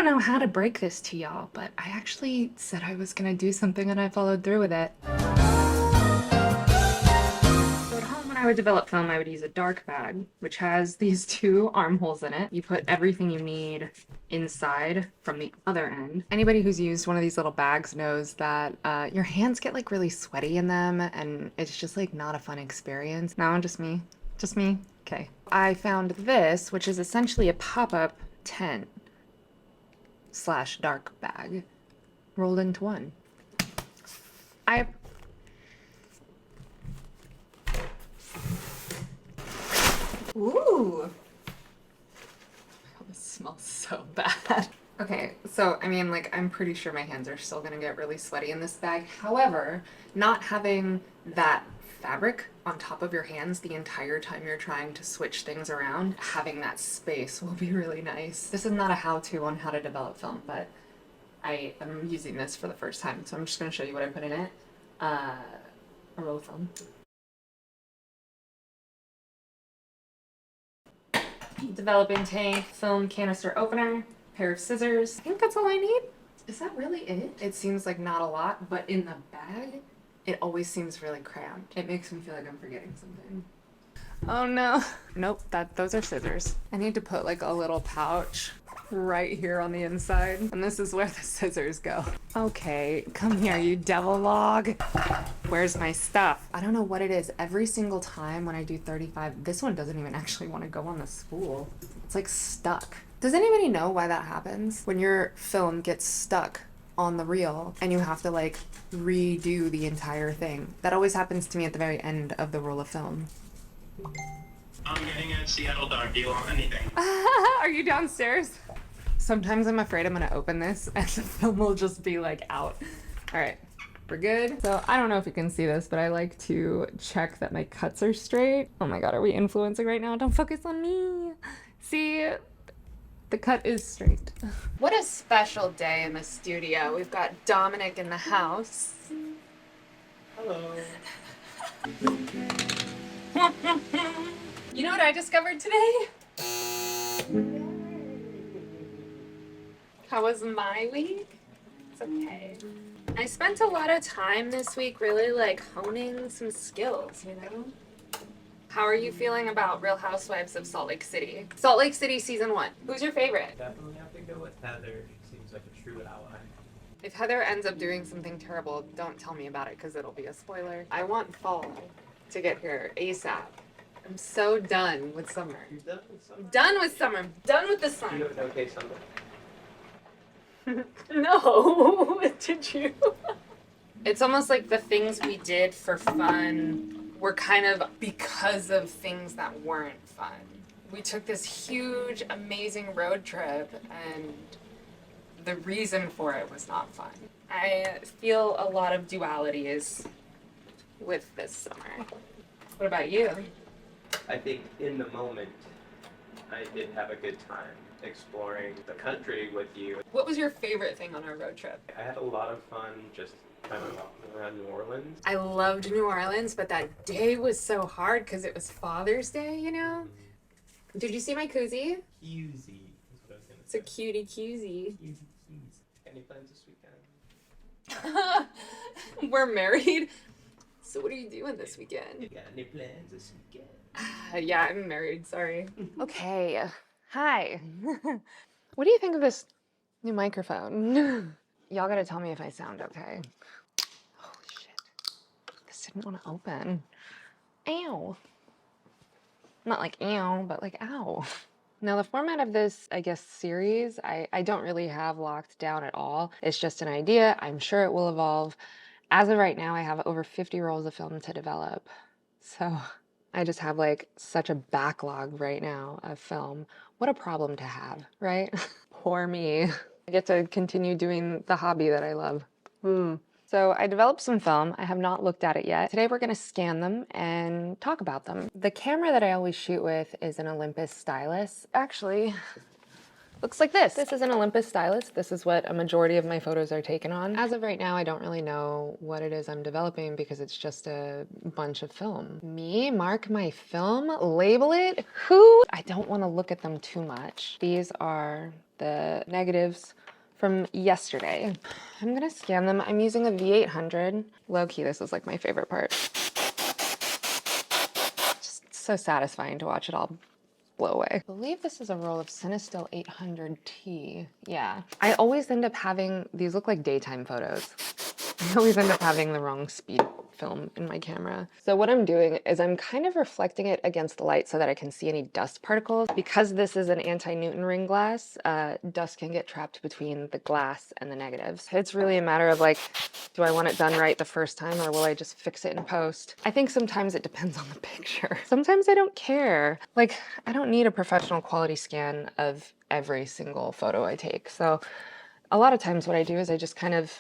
don't know how to break this to y'all, but I actually said I was gonna do something and I followed through with it. So at home when I would develop film, I would use a dark bag, which has these two armholes in it. You put everything you need inside from the other end. Anybody who's used one of these little bags knows that your hands get like really sweaty in them and it's just like not a fun experience. No, just me. Just me? Okay. I found this, which is essentially a pop-up tent / dark bag rolled into one. Ooh. Oh, this smells so bad. Okay, so I mean, like, I'm pretty sure my hands are still gonna get really sweaty in this bag. However, not having that fabric on top of your hands the entire time you're trying to switch things around, having that space will be really nice. This is not a how-to on how to develop film, but I am using this for the first time, so I'm just gonna show you what I put in it. A roll of film. Developing tank, film canister opener, pair of scissors. I think that's all I need. Is that really it? It seems like not a lot, but in the bag, it always seems really cramped. It makes me feel like I'm forgetting something. Oh no. Nope, those are scissors. I need to put like a little pouch right here on the inside, and this is where the scissors go. Okay, come here, you devil log. Where's my stuff? I don't know what it is. Every single time when I do 35, this one doesn't even actually want to go on the spool. It's like stuck. Does anybody know why that happens? When your film gets stuck on the reel and you have to like redo the entire thing. That always happens to me at the very end of the roll of film. I'm getting a Seattle dog deal on anything. Are you downstairs? Sometimes I'm afraid I'm gonna open this and the film will just be like out. All right, we're good. So I don't know if you can see this, but I like to check that my cuts are straight. Oh my God, are we influencing right now? Don't focus on me. See, the cut is straight. What a special day in the studio. We've got Dominic in the house. Hello. You know what I discovered today? How was my week? It's okay. I spent a lot of time this week really like honing some skills, you know? How are you feeling about Real Housewives of Salt Lake City? Salt Lake City season 1. Who's your favorite? Definitely have to go with Heather. She seems like a true ally. If Heather ends up doing something terrible, don't tell me about it because it'll be a spoiler. I want fall to get here ASAP. I'm so done with summer. You're done with summer? Done with summer. Done with the sun. You have an okay summer? No, did you? It's almost like the things we did for fun were kind of because of things that weren't fun. We took this huge, amazing road trip and the reason for it was not fun. I feel a lot of dualities with this summer. What about you? I think in the moment, I did have a good time exploring the country with you. What was your favorite thing on our road trip? I had a lot of fun just kind of walking around New Orleans. I loved New Orleans, but that day was so hard because it was Father's Day, you know? Did you see my koozie? Cusie is what I was going to It's say. a cutie koozie. Cusie. Any plans this weekend? We're married. So what are you doing this weekend? You got any plans this weekend? Yeah, I'm married, sorry. Okay, hi. What do you think of this new microphone? Y'all gotta tell me if I sound okay. Holy shit. This didn't want to open. Ow. Not like ow, but like ow. Now the format of this, I guess, series, I don't really have locked down at all. It's just an idea. I'm sure it will evolve. As of right now, I have over 50 rolls of film to develop. So I just have like such a backlog right now of film. What a problem to have, right? Poor me. I get to continue doing the hobby that I love. So I developed some film. I have not looked at it yet. Today we're gonna scan them and talk about them. The camera that I always shoot with is an Olympus Stylus. Actually, looks like this. This is an Olympus Stylus. This is what a majority of my photos are taken on. As of right now, I don't really know what it is I'm developing because it's just a bunch of film. Me, mark my film, label it, who? I don't want to look at them too much. These are the negatives from yesterday. I'm gonna scan them. I'm using a V800. Low-key, this is like my favorite part. Just so satisfying to watch it all blow away. I believe this is a roll of Cinestill 800T. Yeah. I always end up having, these look like daytime photos. I always end up having the wrong speed film in my camera. So what I'm doing is I'm kind of reflecting it against the light so that I can see any dust particles. Because this is an anti-Newton ring glass, dust can get trapped between the glass and the negatives. It's really a matter of like, do I want it done right the first time or will I just fix it in post? I think sometimes it depends on the picture. Sometimes I don't care. Like, I don't need a professional quality scan of every single photo I take. So a lot of times what I do is I just kind of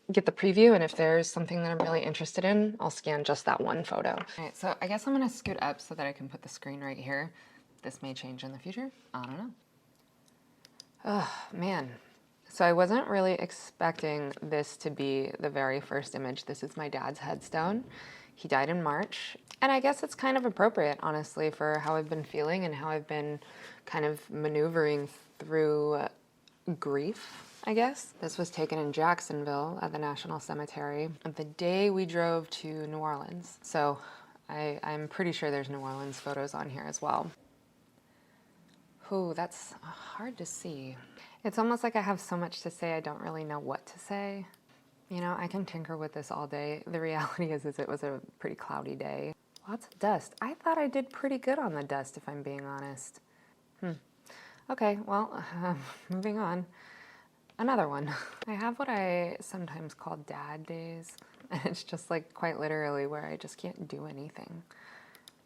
get the preview, and if there's something that I'm really interested in, I'll scan just that one photo. All right, so I guess I'm gonna scoot up so that I can put the screen right here. This may change in the future, I don't know. Oh, man. So I wasn't really expecting this to be the very first image. This is my dad's headstone. He died in March, and I guess it's kind of appropriate, honestly, for how I've been feeling and how I've been kind of maneuvering through grief, I guess. This was taken in Jacksonville at the National Cemetery the day we drove to New Orleans. So I'm pretty sure there's New Orleans photos on here as well. Ooh, that's hard to see. It's almost like I have so much to say I don't really know what to say. You know, I can tinker with this all day. The reality is it was a pretty cloudy day. Lots of dust. I thought I did pretty good on the dust, if I'm being honest. Okay, well, moving on. Another one. I have what I sometimes call dad days, and it's just like quite literally where I just can't do anything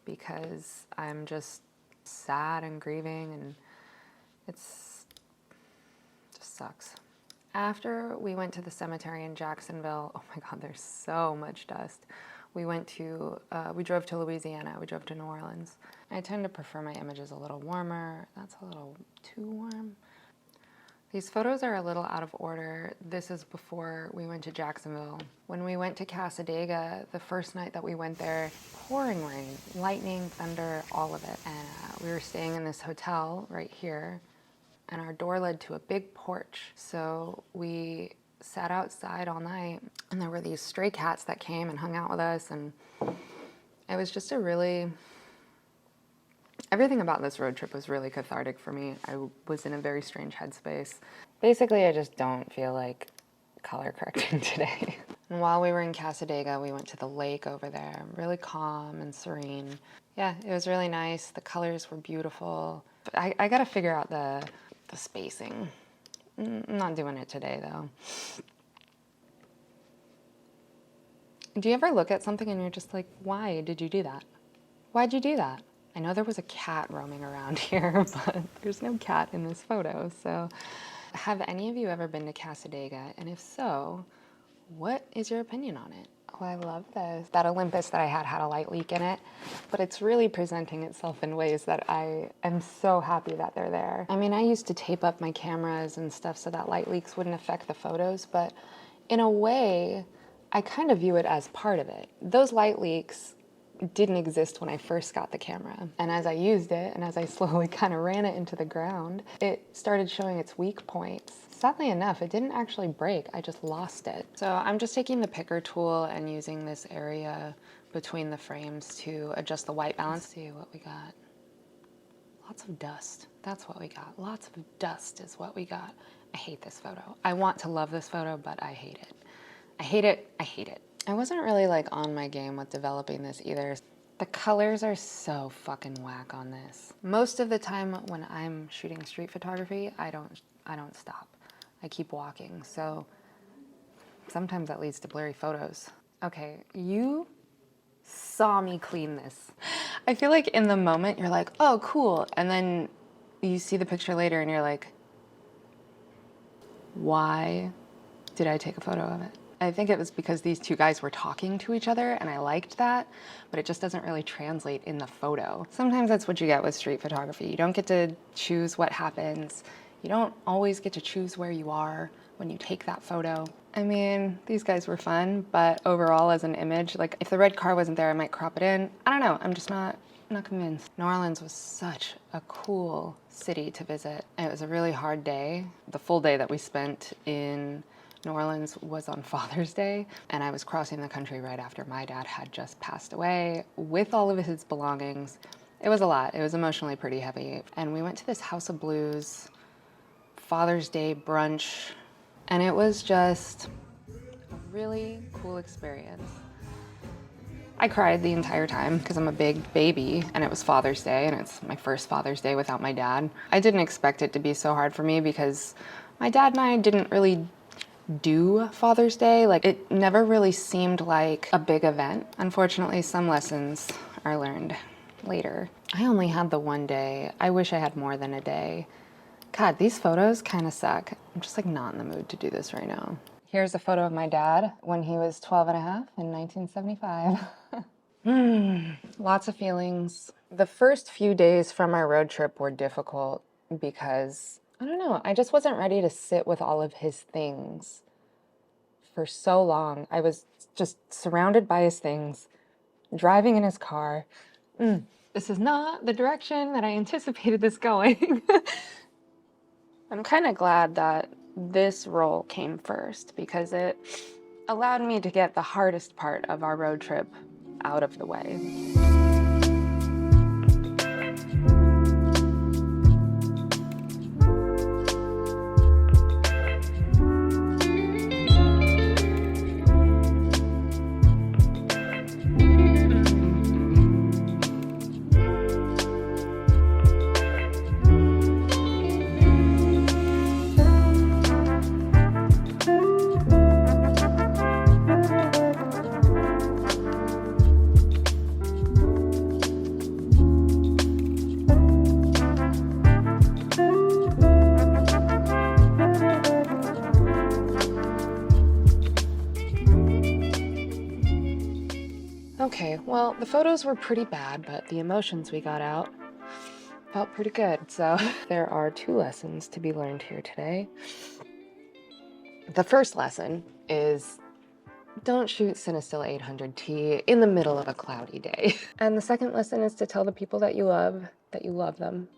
because I'm just sad and grieving, and it's just sucks. After we went to the cemetery in Jacksonville, oh my God, there's so much dust. We drove to Louisiana, we drove to New Orleans. I tend to prefer my images a little warmer. That's a little too warm. These photos are a little out of order. This is before we went to Jacksonville. When we went to Cassadaga, the first night that we went there, pouring rain, lightning, thunder, all of it. And we were staying in this hotel right here, and our door led to a big porch. So we sat outside all night, and there were these stray cats that came and hung out with us, and it was just everything about this road trip was really cathartic for me. I was in a very strange headspace. Basically, I just don't feel like color correcting today. And while we were in Cassadaga, we went to the lake over there, really calm and serene. Yeah, it was really nice. The colors were beautiful. I gotta figure out the spacing. I'm not doing it today, though. Do you ever look at something and you're just like, why did you do that? Why'd you do that? I know there was a cat roaming around here, but there's no cat in this photo, so. Have any of you ever been to Cassadaga? And if so, what is your opinion on it? Oh, I love this. That Olympus that I had a light leak in it, but it's really presenting itself in ways that I am so happy that they're there. I mean, I used to tape up my cameras and stuff so that light leaks wouldn't affect the photos, but in a way, I kind of view it as part of it. Those light leaks didn't exist when I first got the camera. And as I used it, and as I slowly kind of ran it into the ground, it started showing its weak points. Sadly enough, it didn't actually break, I just lost it. So I'm just taking the picker tool and using this area between the frames to adjust the white balance. Let's see what we got. Lots of dust, that's what we got. Lots of dust is what we got. I hate this photo. I want to love this photo, but I hate it. I hate it, I hate it. I wasn't really like on my game with developing this either. The colors are so fucking whack on this. Most of the time when I'm shooting street photography, I don't stop. I keep walking, so sometimes that leads to blurry photos. Okay, you saw me clean this. I feel like in the moment you're like, oh, cool, and then you see the picture later and you're like, why did I take a photo of it? I think it was because these two guys were talking to each other and I liked that, but it just doesn't really translate in the photo. Sometimes that's what you get with street photography. You don't get to choose what happens. You don't always get to choose where you are when you take that photo. I mean, these guys were fun, but overall as an image, like if the red car wasn't there, I might crop it in. I don't know, I'm just not convinced. New Orleans was such a cool city to visit. It was a really hard day. The full day that we spent in New Orleans was on Father's Day, and I was crossing the country right after my dad had just passed away with all of his belongings. It was a lot. It was emotionally pretty heavy. And we went to this House of Blues Father's Day brunch, and it was just a really cool experience. I cried the entire time because I'm a big baby, and it was Father's Day, and it's my first Father's Day without my dad. I didn't expect it to be so hard for me because my dad and I didn't really do Father's Day. Like, it never really seemed like a big event. Unfortunately, some lessons are learned later. I only had the one day. I wish I had more than a day. God, these photos kind of suck. I'm just like not in the mood to do this right now. Here's a photo of my dad when he was 12 and a half in 1975. Lots of feelings. The first few days from our road trip were difficult because, I don't know, I just wasn't ready to sit with all of his things for so long. I was just surrounded by his things, driving in his car. This is not the direction that I anticipated this going. I'm kind of glad that this role came first because it allowed me to get the hardest part of our road trip out of the way. Okay, well, the photos were pretty bad, but the emotions we got out felt pretty good. So there are 2 lessons to be learned here today. The first lesson is don't shoot Cinestill 800T in the middle of a cloudy day. And the second lesson is to tell the people that you love them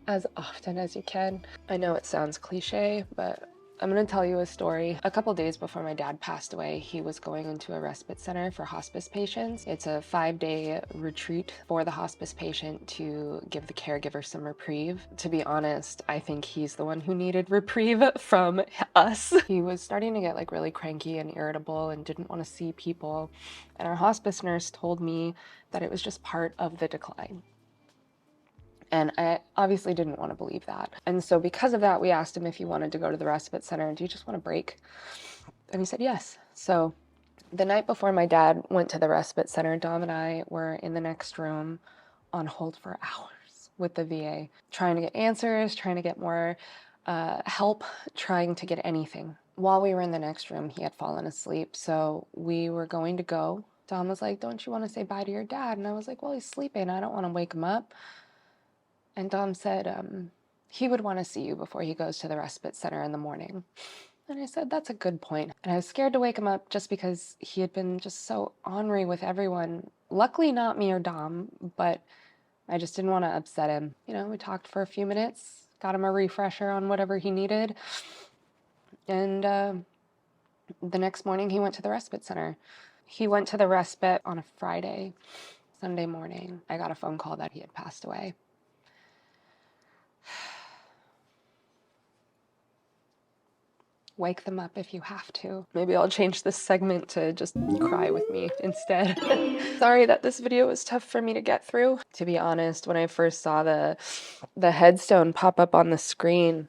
as often as you can. I know it sounds cliche, but I'm gonna tell you a story. A couple days before my dad passed away, he was going into a respite center for hospice patients. It's a 5-day retreat for the hospice patient to give the caregiver some reprieve. To be honest, I think he's the one who needed reprieve from us. He was starting to get like really cranky and irritable and didn't want to see people. And our hospice nurse told me that it was just part of the decline. And I obviously didn't want to believe that. And so because of that, we asked him if he wanted to go to the respite center. Do you just want a break? And he said yes. So the night before my dad went to the respite center, Dom and I were in the next room on hold for hours with the VA, trying to get answers, trying to get more help, trying to get anything. While we were in the next room, he had fallen asleep. So we were going to go. Dom was like, don't you want to say bye to your dad? And I was like, well, he's sleeping. I don't want to wake him up. And Dom said he would want to see you before he goes to the respite center in the morning. And I said, that's a good point. And I was scared to wake him up just because he had been just so ornery with everyone. Luckily not me or Dom, but I just didn't want to upset him. You know, we talked for a few minutes, got him a refresher on whatever he needed. And the next morning he went to the respite center. He went to the respite on a Friday. Sunday morning, I got a phone call that he had passed away. Wake them up if you have to. Maybe I'll change this segment to just cry with me instead. Sorry that this video was tough for me to get through. To be honest, when I first saw the headstone pop up on the screen,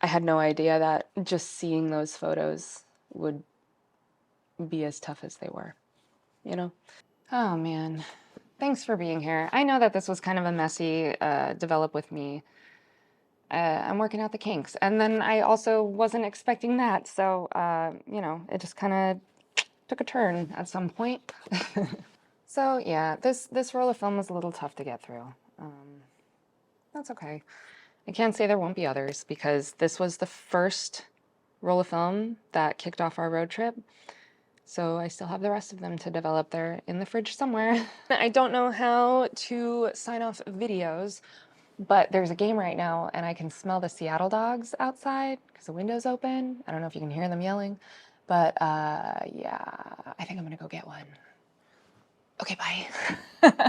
I had no idea that just seeing those photos would be as tough as they were, you know? Oh man, thanks for being here. I know that this was kind of a messy develop with me. I'm working out the kinks. And then I also wasn't expecting that. So, you know, it just kind of took a turn at some point. So yeah, this roll of film was a little tough to get through. That's okay. I can't say there won't be others because this was the first roll of film that kicked off our road trip. So I still have the rest of them to develop. They're in the fridge somewhere. I don't know how to sign off videos, but there's a game right now and I can smell the Seattle dogs outside because the window's open. I don't know if you can hear them yelling, but yeah, I think I'm gonna go get one. Okay, bye.